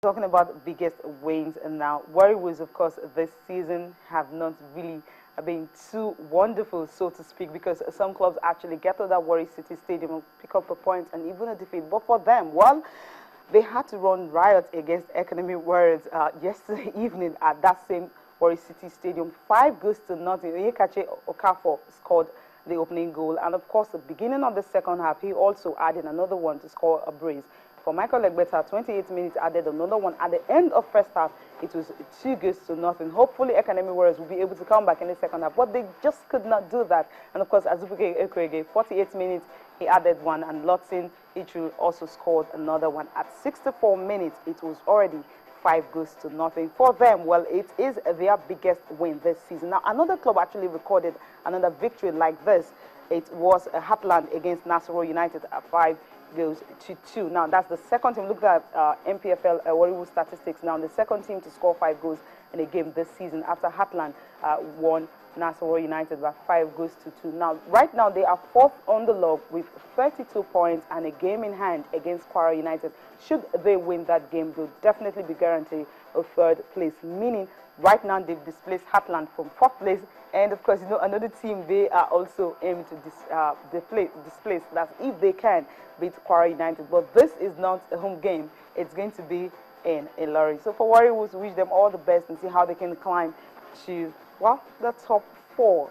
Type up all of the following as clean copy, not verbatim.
Talking about the biggest wins, and now Warriors, of course, this season have not really been too wonderful, so to speak, because some clubs actually get to that Warrior City Stadium and pick up a point and even a defeat. But for them, well, they had to run riot against Economy Warriors yesterday evening at that same Warrior City Stadium. 5 goals to nothing. Oyekache Okafor scored the opening goal, and of course, the beginning of the second half, he also added another one to score a brace. For Michael Legbeta, 28 minutes added another one. At the end of first half, it was 2 goals to nothing. Hopefully, Academy Warriors will be able to come back in the second half, but they just could not do that. And of course, Azubuike Ekwege, 48 minutes, he added one, and Lotsin Ichu also scored another one. At 64 minutes, it was already 5 goals to nothing. For them, well, it is their biggest win this season. Now, another club actually recorded another victory like this. It was Heartland against Nasarawa United at 5 goals to 2. Now, that's the second team. Look at MPFL Warriors statistics now. The second team to score 5 goals in a game this season after Heartland won Nasarawa United by 5 goals to 2. Now, right now, they are fourth on the log with 32 points and a game in hand against Kwara United. Should they win that game, they'll definitely be guaranteed a third place, meaning right now they've displaced Heartland from fourth place. And of course, you know, another team they are also aiming to displace. That's if they can beat Kwara United. But this is not a home game. It's going to be in Ilori. So for Warriors, wish them all the best and see how they can climb to, well, the top 4.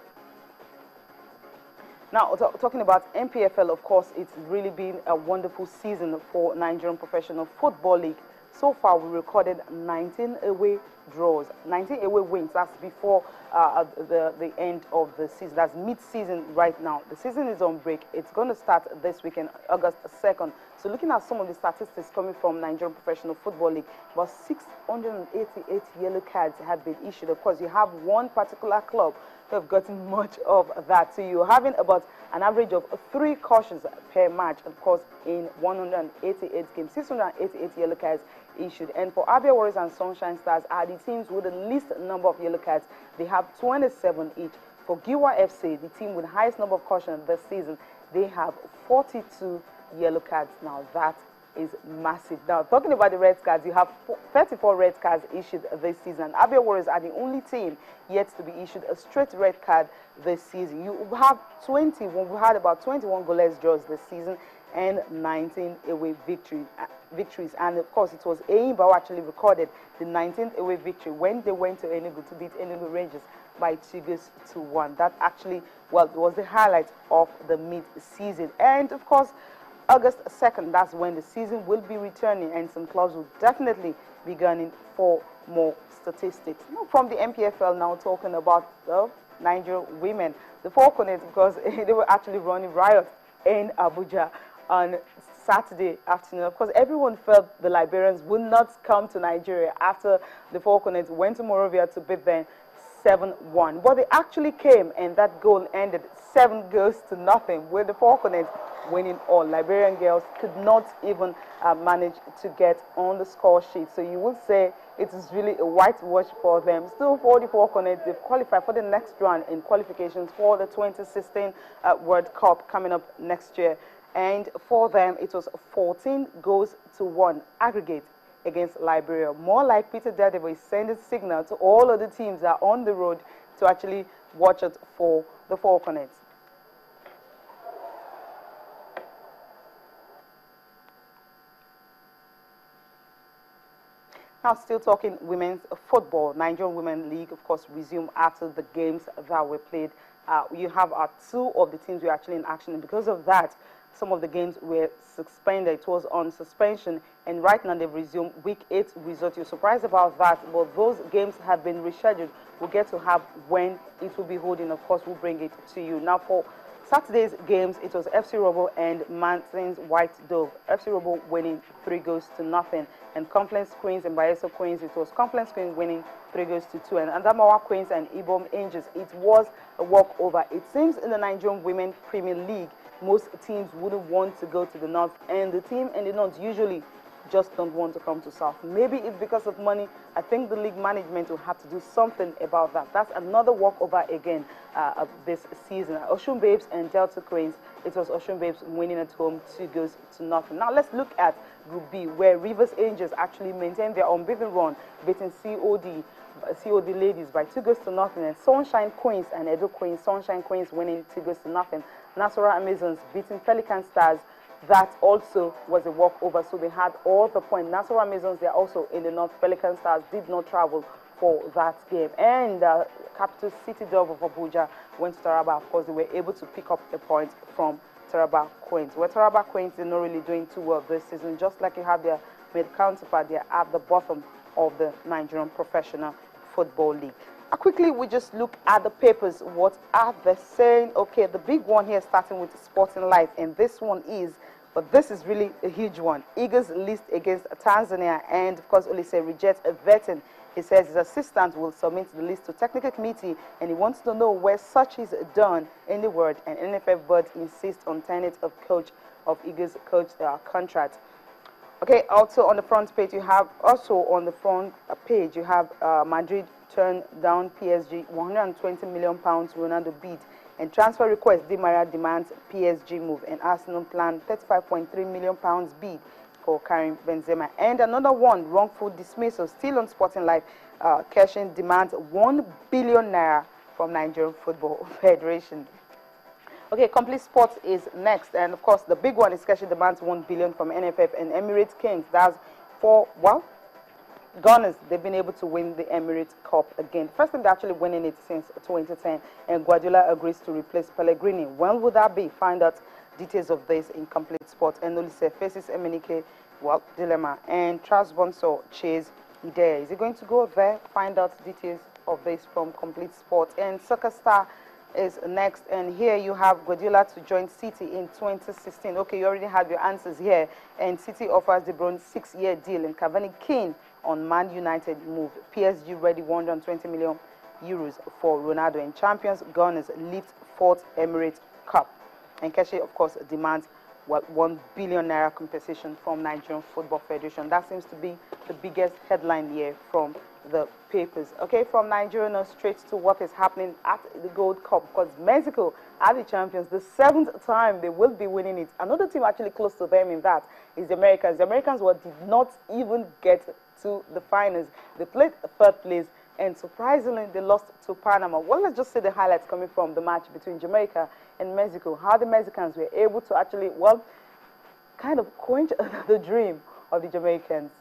Now, talking about MPFL, of course, it's really been a wonderful season for Nigerian Professional Football League. So far, we recorded 19 away draws, 19 away wins. That's before the end of the season. That's mid-season right now. The season is on break. It's going to start this weekend, August 2nd. So looking at some of the statistics coming from Nigerian Professional Football League, about 688 yellow cards have been issued. Of course, you have one particular club who have gotten much of that. So you're having about an average of 3 cautions per match, of course, in 188 games, 688 yellow cards issued. And for Abia Warriors and Sunshine Stars are the teams with the least number of yellow cards. They have 27 each. For Giwa FC, the team with the highest number of cautions this season, they have 42 yellow cards. Now that is massive. Now, talking about the red cards, you have 34 red cards issued this season. Abia Warriors are the only team yet to be issued a straight red card this season. You have 21. We had about 21 goalless draws this season and 19 away victories. And of course, it was Eimba who actually recorded the 19th away victory when they went to Enugu to beat Enugu Rangers by 2 goals to 1. That actually, well, was the highlight of the mid-season. And of course, August 2nd, that's when the season will be returning, and some clubs will definitely be gunning for more statistics. Now, from the MPFL, now talking about the Nigerian women, the Falconets, because they were actually running riot in Abuja on Saturday afternoon. Of course, everyone felt the Liberians would not come to Nigeria after the Falconets went to Monrovia to beat them 7-1. But they actually came, and that goal ended 7 goals to nothing, with the Falconets winning all. Liberian girls could not even manage to get on the score sheet. So you would say it is really a whitewash for them. Still, for the Falconets, they've qualified for the next round in qualifications for the 2016 World Cup coming up next year. And for them, it was 14 goals to 1 aggregate against Liberia. More like Peter Dadebo is sending signal to all of the teams that are on the road to actually watch it for the Falconets. Now, still talking women's football, Nigerian Women League, of course, resumed after the games that were played. You have 2 of the teams were actually in action, and because of that, some of the games were suspended. It was on suspension, and right now they've resumed week 8 result. You're surprised about that, but those games have been rescheduled. We'll get to have when it will be holding. Of course, we'll bring it to you. Now, for Saturday's games, it was FC Robo and Mountains White Dove. FC Robo winning 3 goals to nothing. And Confluence Queens and Bayeso Queens, it was Confluence Queens winning 3 goals to 2. And Adamawa Queens and Ibom Angels, it was a walkover. It seems in the Nigerian Women Premier League, most teams wouldn't want to go to the north, and the team in the north usually just don't want to come to south. Maybe it's because of money. I think the league management will have to do something about that. That's another walkover again this season. Ocean Babes and Delta Queens, it was Ocean Babes winning at home 2 goals to nothing. Now let's look at Group B, where Rivers Angels actually maintained their unbeaten run, beating COD ladies by 2-0, and Sunshine Queens and Edo Queens. Sunshine Queens winning 2-0. Nasarawa Amazons beating Pelican Stars. That also was a walkover, so they had all the points. Nasarawa Amazons, they are also in the north. Pelican Stars did not travel for that game. And Capital City Dove of Abuja went to Taraba. Of course, they were able to pick up a point from Taraba Queens. Well, Taraba Queens, they're not really doing too well this season. Just like you have their mid counterpart, they're at the bottom of the Nigerian Professional Football League. Quickly, we just look at the papers. What are they saying? Okay, the big one here starting with Sporting Life, and this one is, but this is really a huge one. Eagles list against Tanzania, and of course, Olise rejects a vetting. He says his assistant will submit the list to technical committee, and he wants to know where such is done in the world. And NFF board insists on tenet of Eagles coach contract. Okay, also on the front page you have Madrid turned down PSG £120 million Ronaldo bid, and transfer request. Di Maria demands PSG move, and Arsenal plan £35.3 million bid for Karim Benzema. And another one, wrongful dismissal, still on Sporting Life. Keshin demands ₦1 billion from Nigerian Football Federation. Okay, Complete Sports is next, and of course the big one is Keshin demands $1 billion from NFF and Emirates Kings. That's for, well, Gunners, they've been able to win the Emirates Cup again. First time they're actually winning it since 2010, and Guardiola agrees to replace Pellegrini. When would that be? Find out details of this in Complete Sports. And Olise faces Emenike, well, dilemma, and Trabzonspor chase Idea. Is he going to go there? Find out details of this from Complete Sports. And Soccer Star is next, and here you have Guardiola to join City in 2016. Okay, you already had your answers here, and City offers De Bruyne 6-year deal, and Cavani keen on Man United move. PSG ready €120 million for Ronaldo, and champions Gunners lift fourth Emirates Cup. And Keshe, of course, demands €1 billion compensation from Nigerian Football Federation. That seems to be the biggest headline here from the papers. Okay, from Nigeria now straight to what is happening at the Gold Cup, because Mexico are the champions, the 7th time they will be winning it. Another team actually close to them in that is the Americans. The Americans did not even get to the finals. They played third place, and surprisingly they lost to Panama. Well, let's just see the highlights coming from the match between Jamaica and Mexico. How the Mexicans were able to actually, well, kind of quench the dream of the Jamaicans.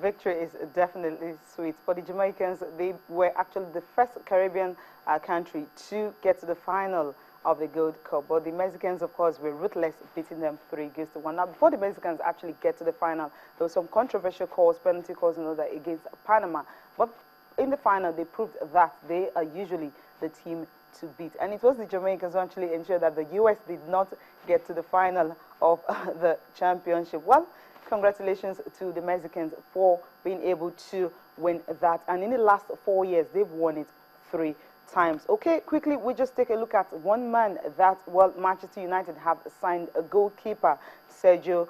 Victory is definitely sweet. For the Jamaicans, they were actually the first Caribbean country to get to the final of the Gold Cup. But the Mexicans, of course, were ruthless, beating them 3-1. Now, before the Mexicans actually get to the final, there were some controversial calls, penalty calls and all that against Panama. But in the final, they proved that they are usually the team to beat. And it was the Jamaicans who actually ensured that the US did not get to the final of the championship. Well, congratulations to the Mexicans for being able to win that. And in the last 4 years, they've won it 3 times. Okay, quickly, we just take a look at one man that, well, Manchester United have signed a goalkeeper, Sergio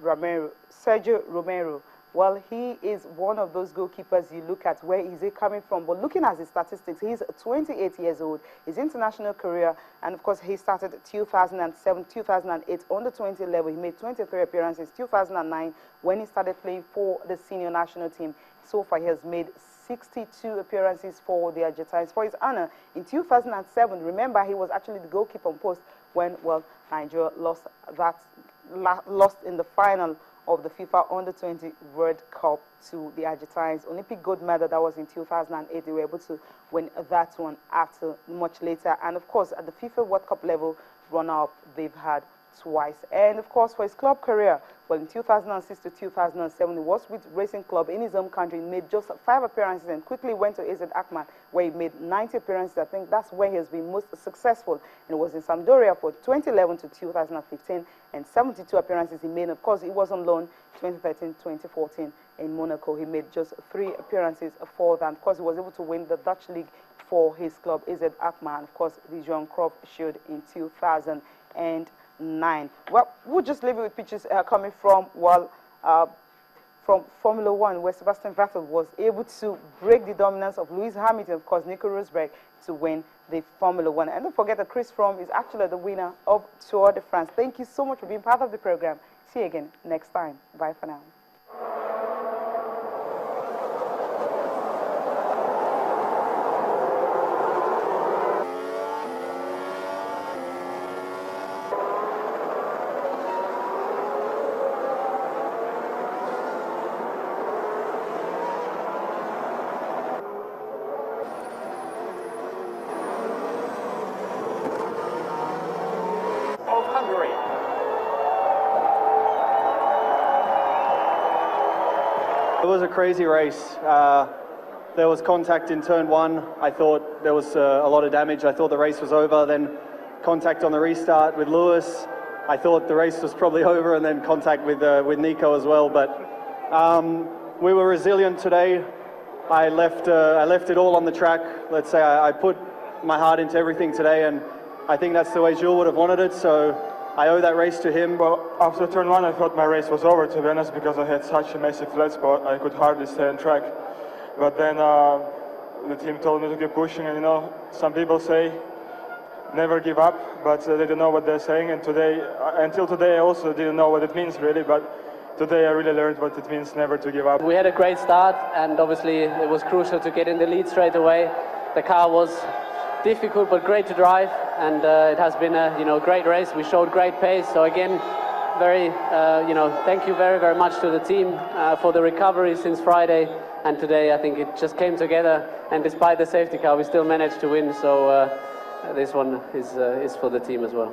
Romero. Well, he is one of those goalkeepers you look at, where is he coming from? But looking at his statistics, he's 28 years old, his international career, and of course, he started 2007, 2008, under 20 level. He made 23 appearances, 2009, when he started playing for the senior national team. So far, he has made 62 appearances for the Argentines. For his honor, in 2007, remember, he was actually the goalkeeper on post when, well, Nigeria lost in the final of the FIFA Under-20 World Cup to the Argentines. Olympic gold medal, that was in 2008. They were able to win that one after much later. And of course, at the FIFA World Cup level, runner-up, they've had twice. And of course, for his club career, well, in 2006 to 2007, he was with Racing Club in his home country. He made just 5 appearances and quickly went to AZ Alkmaar, where he made 90 appearances. I think that's where he has been most successful. And it was in Sampdoria for 2011 to 2015, and 72 appearances he made. Of course, he was on loan 2013-2014 in Monaco. He made just 3 appearances for them. Of course, he was able to win the Dutch league for his club, AZ Alkmaar. And of course, the Johan Cruyff Shield in 2009. Well, we'll just leave it with pictures coming from, well, from Formula One, where Sebastian Vettel was able to break the dominance of Lewis Hamilton, of course, Nico Rosberg, to win the Formula One. And don't forget that Chris Froome is actually the winner of Tour de France. Thank you so much for being part of the program. See you again next time. Bye for now. It was a crazy race. There was contact in turn 1. I thought there was a lot of damage. I thought the race was over. Then contact on the restart with Lewis. I thought the race was probably over, and then contact with Nico as well. But we were resilient today. I left it all on the track. Let's say I put my heart into everything today, and I think that's the way Jules would have wanted it. So I owe that race to him. Well, after turn 1, I thought my race was over, to be honest, because I had such a massive flat spot. I could hardly stay on track. But then the team told me to keep pushing, and you know, some people say never give up, but they don't know what they're saying. And today, until today, I also didn't know what it means really, but today I really learned what it means never to give up. We had a great start, and obviously it was crucial to get in the lead straight away. The car was difficult but great to drive, and it has been a great race. We showed great pace. So again, very thank you very much to the team for the recovery since Friday, and today I think it just came together. And despite the safety car, we still managed to win. So this one is for the team as well.